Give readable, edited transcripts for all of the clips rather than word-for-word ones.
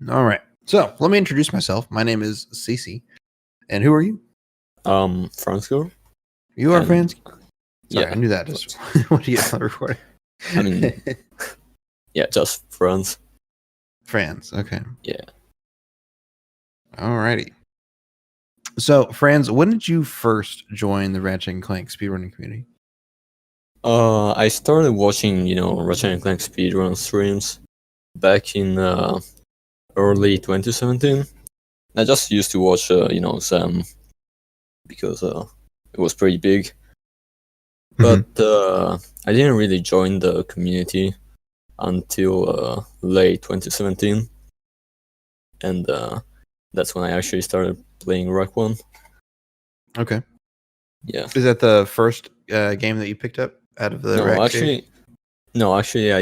All right. So let me introduce myself. My name is CC. And who are you? Franz. You are Franz? Sorry, Yeah, I knew that. Just what do you get on the recording? I mean, yeah, just Franz. Franz. Okay. Yeah. Alrighty. So, Franz, when did you first join the Ratchet and Clank speedrunning community? I started watching, Ratchet and Clank speedrun streams back in early 2017. I just used to watch, Sam because it was pretty big. But I didn't really join the community until late 2017, and that's when I actually started playing Rock 1. Okay. Yeah. Is that the first game that you picked up out of the No, actually,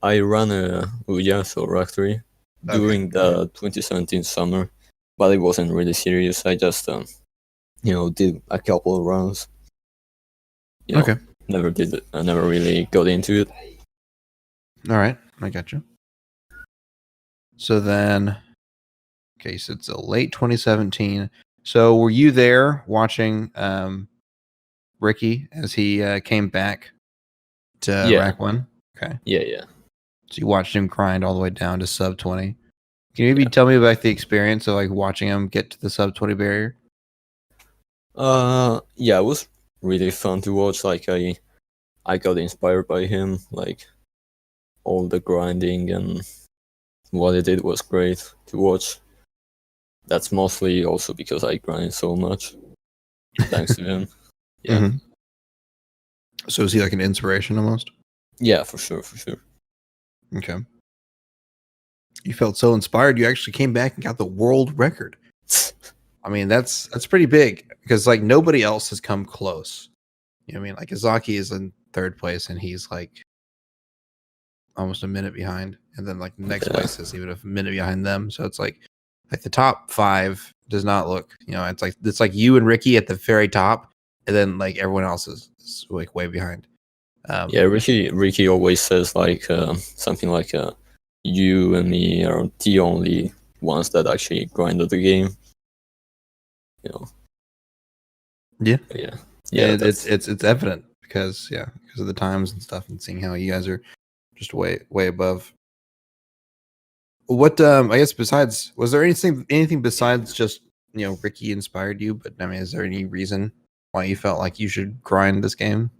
I ran a Uya, so Rack 3, during the 2017 summer, but it wasn't really serious. I just, did a couple of runs. Okay. Never did it. I never really got into it. All right. I got you. So then, okay, so it's late 2017. So were you there watching Ricky as he came back to Rack 1? Okay. Yeah. So you watched him grind all the way down to sub 20. Can you maybe tell me about the experience of like watching him get to the sub 20 barrier? Yeah, it was really fun to watch. Like I got inspired by him. Like all the grinding and what he did was great to watch. That's mostly also because I grind so much, thanks to him. Yeah. Mm-hmm. So is he like an inspiration almost? Yeah, for sure. Okay. You felt so inspired, you actually came back and got the world record. I mean, that's pretty big because like nobody else has come close. You know what I mean? Like Izaki is in third place and he's like almost a minute behind, and then like the next place is even a minute behind them. So it's like the top 5 does not look. It's like you and Ricky at the very top, and then like everyone else is like way behind. Yeah, Ricky always says like something like you and me are the only ones that actually grinded the game. Yeah. It's evident because of the times and stuff, and seeing how you guys are just way above. What I guess was there anything besides just Ricky inspired you? But I mean, is there any reason why you felt like you should grind this game?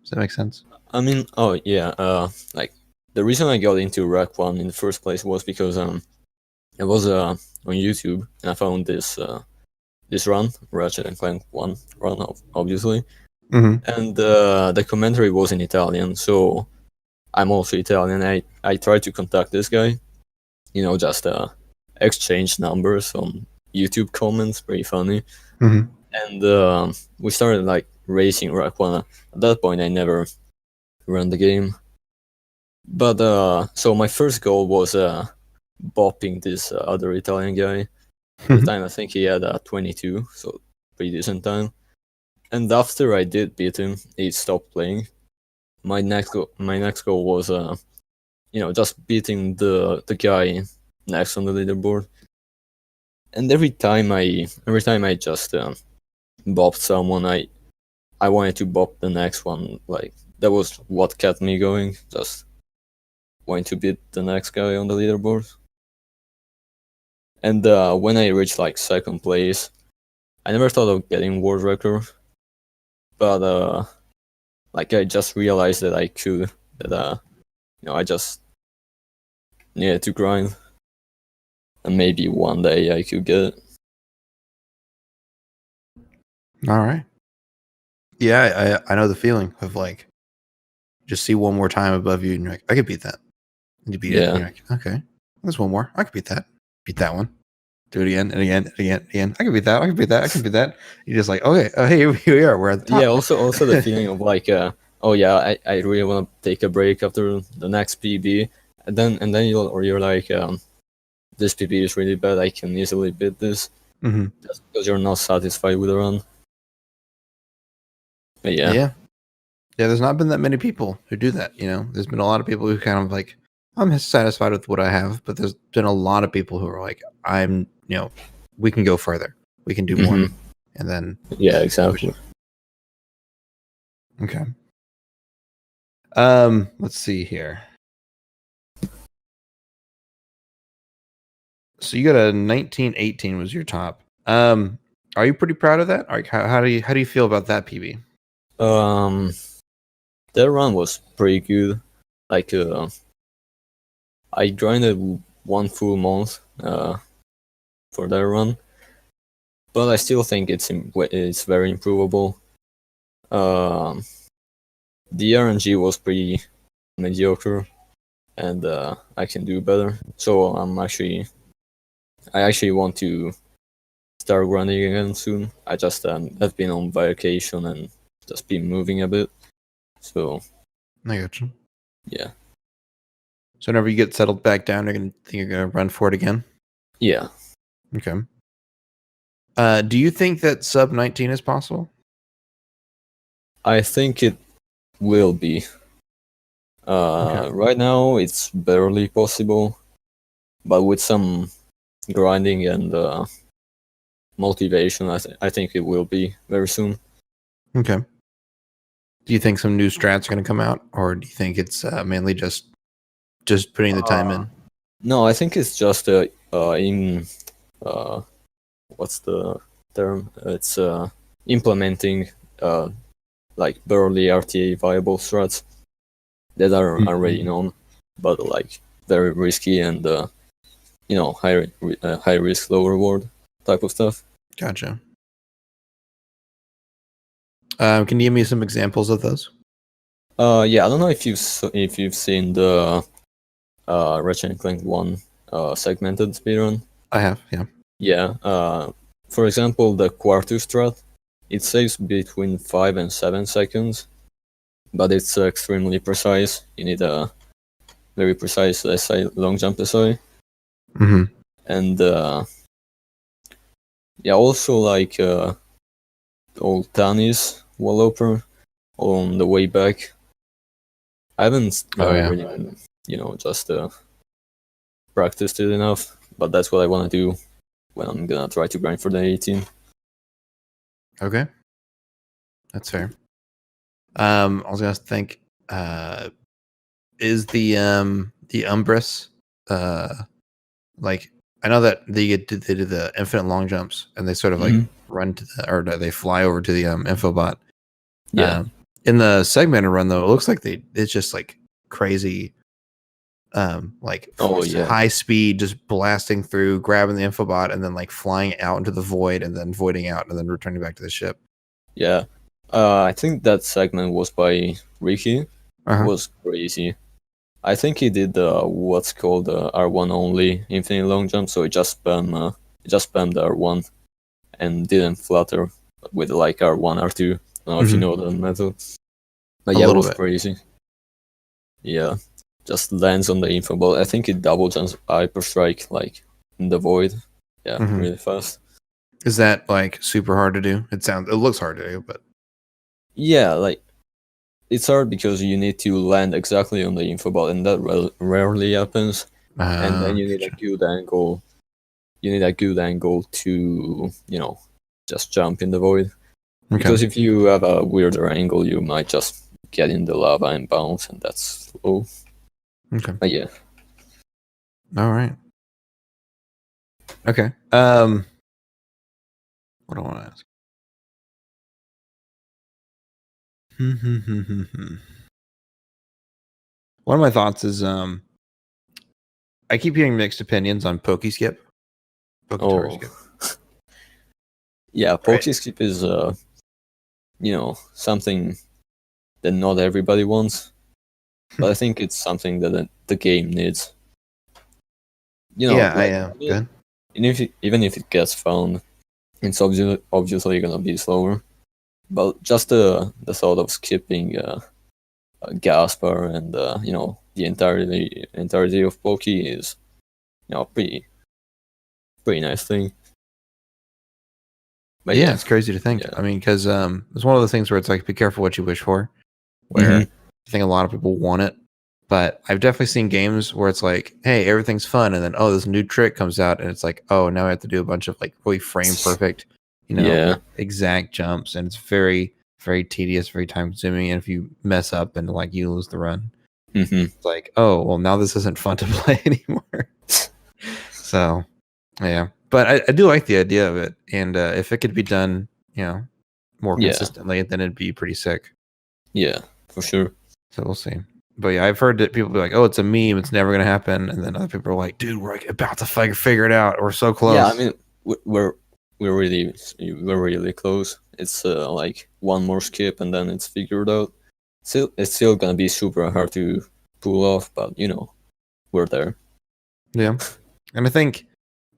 Does that make sense? I mean, like the reason I got into Rack 1 in the first place was because it was on YouTube, and I found this run, Ratchet and Clank 1 run, obviously, and the commentary was in Italian, so I'm also Italian. I tried to contact this guy, just exchange numbers on YouTube comments, pretty funny, and we started like racing Rack 1. At that point, I never ran the game, but so my first goal was bopping this other Italian guy. At the time, I think he had a 22, so pretty decent time. And after I did beat him, he stopped playing. My next goal was, just beating the guy next on the leaderboard. And every time I just bopped someone, I wanted to bop the next one. Like that was what kept me going. Just wanting to beat the next guy on the leaderboard. And when I reached like second place, I never thought of getting world record, but like I just realized that I could. That I just needed to grind, and maybe one day I could get it. All right. Yeah, I know the feeling of like just see one more time above you and you're like, I could beat that. And you beat it and you're like, okay, there's one more. I could beat that. Beat that one. Do it again and again and again and again. I could beat that. I could beat that. I could beat that. You're just like, okay, hey, here we are. We're at the top. Yeah, also the feeling of like, oh yeah, I really want to take a break after the next PB, and then you're like, this PB is really bad. I can easily beat this, just because you're not satisfied with the run. But yeah. There's not been that many people who do that. There's been a lot of people who kind of like I'm satisfied with what I have, but there's been a lot of people who are like, we can go further. We can do more. Mhm. And then Yeah, exactly. okay. Let's see here. So you got a 1918 was your top. Are you pretty proud of that? Like how do you feel about that PB? That run was pretty good. Like I grinded 1 full month for that run, but I still think it's very improvable. Um, the RNG was pretty mediocre, and I can do better. So I actually want to start grinding again soon. I just have been on vacation and just been moving a bit. So I got you. yeah, So whenever you get settled back down, you're gonna run for it again? yeah. Okay. Do you think that sub 19 is possible? I think it will be. Okay. Right now it's barely possible, but with some grinding and motivation, I think it will be very soon. Okay. Do you think some new strats are going to come out, or do you think it's mainly just putting the time in? No, I think it's just in what's the term? It's implementing like barely RTA viable strats that are already known, but like very risky and high risk, low reward type of stuff. Gotcha. Can you give me some examples of those? Yeah, I don't know if you've seen the Ratchet and Clank 1 segmented speedrun. I have, yeah. Yeah. For example, the Quartu strat, it saves between 5 and 7 seconds, but it's extremely precise. You need a very precise SI long jump SI. Mm-hmm. And yeah, also like old Tanis wall opener on the way back. I haven't really, just practiced it enough, but that's what I want to do when I'm gonna try to grind for the 18. Okay, that's fair. I was gonna think, is the Umbras, like I know that they do the infinite long jumps and they sort of like run to they fly over to the infobot. Yeah. In the segmented run though, it looks like it's just like crazy, high speed, just blasting through, grabbing the infobot, and then like flying out into the void, and then voiding out, and then returning back to the ship. Yeah. I think that segment was by Ricky. Uh-huh. It was crazy. I think he did what's called R1 only infinite long jump, so he just spammed R1 and didn't flutter with like R1, R2. I don't know if you know the method. But yeah, it was crazy. Yeah. Just lands on the info ball. I think it double jumps hyper strike like in the void. Yeah, really fast. Is that like super hard to do? It looks hard to do, but yeah, like it's hard because you need to land exactly on the info ball, and that rarely happens. And then you need a good angle. You need a good angle to just jump in the void. Okay. Because if you have a weirder angle, you might just get in the lava and bounce, and that's slow. Okay. But yeah. All right. Okay. What do I want to ask? One of my thoughts is I keep hearing mixed opinions on Pokeskip. Skip. Yeah, Pokeskip is something that not everybody wants, but I think it's something that the game needs. Good. And even if it gets found, it's obviously gonna be slower. But just the thought of skipping Gaspar and the entirety of Poke is pretty nice thing. But yeah, it's crazy to think. Yeah. I mean, because it's one of those things where it's like, be careful what you wish for. Where I think a lot of people want it, But I've definitely seen games where it's like, hey, everything's fun, and then this new trick comes out, and it's like, oh, now I have to do a bunch of like really frame perfect, Yeah. exact jumps, and it's very, very tedious, very time consuming. And if you mess up and like you lose the run, it's like, oh, well, now this isn't fun to play anymore. So, yeah, but I do like the idea of it, and if it could be done, more consistently, then it'd be pretty sick. Yeah, for sure. So we'll see. But yeah, I've heard that people be like, "Oh, it's a meme; it's never gonna happen," and then other people are like, "Dude, we're like about to figure it out. We're so close." Yeah, I mean, we're really close. It's like one more skip, and then it's figured out. It's still gonna be super hard to pull off, but we're there. Yeah, and I think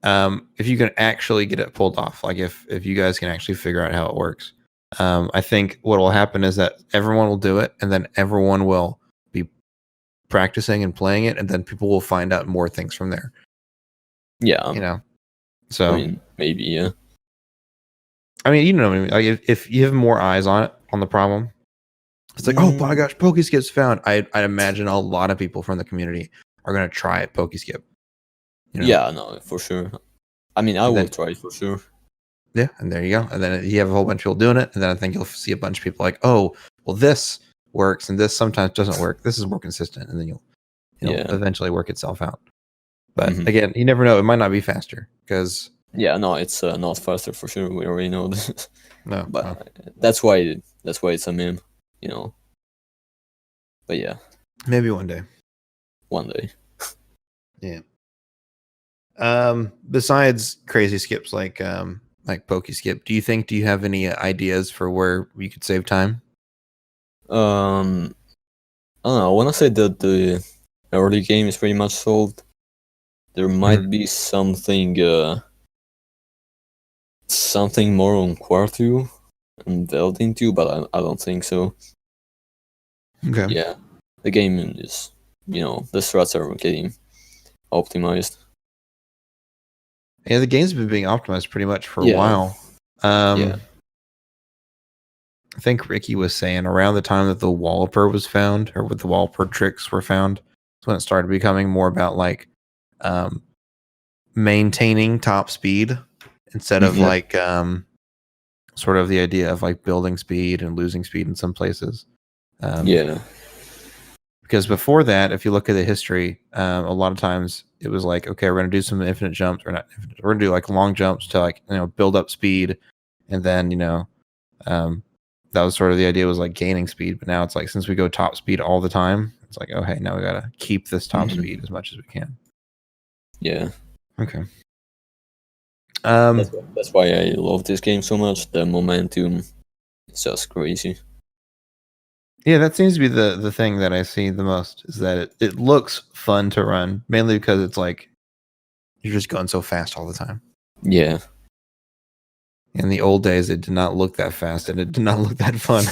if you can actually get it pulled off, like if you guys can actually figure out how it works, I think what will happen is that everyone will do it, and then everyone will be practicing and playing it, and then people will find out more things from there. Yeah, So I mean, maybe, yeah. I mean, what I mean. Like if you have more eyes on it, on the problem, it's like, oh my gosh, Pokeskip's found. I imagine a lot of people from the community are gonna try it, Pokeskip. Yeah, no, for sure. I mean, I will try it for sure. Yeah, and there you go. And then you have a whole bunch of people doing it, and then I think you'll see a bunch of people like, oh, well, this works, and this sometimes doesn't work. This is more consistent, and then you'll eventually work itself out. But again, you never know. It might not be faster because it's not faster for sure. We already know this. No, but that's why it's a meme, But yeah, maybe one day. One day. Yeah. Besides crazy skips like Pokeskip, do you have any ideas for where we could save time? I don't know. I want to say that the early game is pretty much solved. There might be something more on Quartu and delved into, but I don't think so. Okay. Yeah, the game is, the strats are getting optimized. Yeah, the game's been being optimized pretty much for a while. I think Ricky was saying around the time that the Walloper was found, or with the Walloper tricks were found, that's when it started becoming more about like maintaining top speed instead of like sort of the idea of like building speed and losing speed in some places. Because before that, if you look at the history, a lot of times it was like, okay, we're going to do some infinite jumps, or not infinite, we're going to do like long jumps to like, build up speed. And then, that was sort of the idea, was like gaining speed. But now it's like, since we go top speed all the time, it's like, oh, hey, now we got to keep this top speed as much as we can. Yeah. Okay. That's why I love this game so much. The momentum is just crazy. Yeah, that seems to be the thing that I see the most, is that it looks fun to run, mainly because it's like you're just going so fast all the time. Yeah. In the old days, it did not look that fast, and it did not look that fun.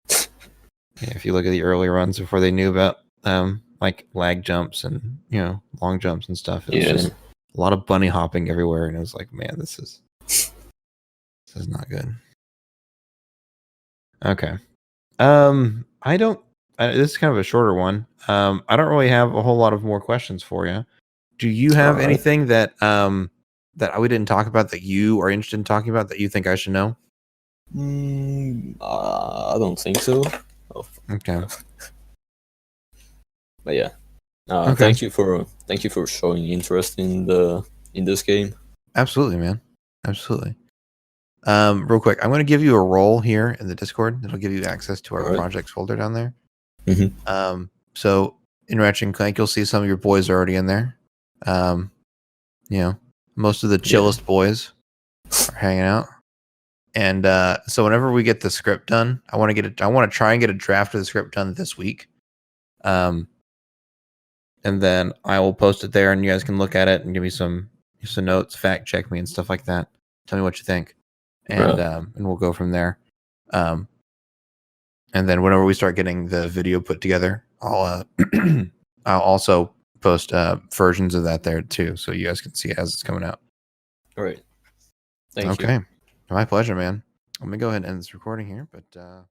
Yeah, if you look at the early runs before they knew about like lag jumps and long jumps and stuff, it was just a lot of bunny hopping everywhere, and it was like, man, this is not good. Okay. This is kind of a shorter one. I don't really have a whole lot of more questions for you. Do you have anything that that we didn't talk about that you are interested in talking about that you think I should know? I don't think so. Okay. But yeah. Thank you for showing interest in this game. Absolutely, man. Absolutely. Real quick, I'm going to give you a role here in the Discord. It'll give you access to our projects folder down there. So in Ratchet and Clank, you'll see some of your boys are already in there. Most of the chillest boys are hanging out. And so whenever we get the script done, I want to try and get a draft of the script done this week. And then I will post it there, and you guys can look at it and give me some notes, fact check me and stuff like that. Tell me what you think. And we'll go from there. And then whenever we start getting the video put together, I'll also post versions of that there too, so you guys can see it as it's coming out. All right. Thank you. Okay. My pleasure, man. Let me go ahead and end this recording here, but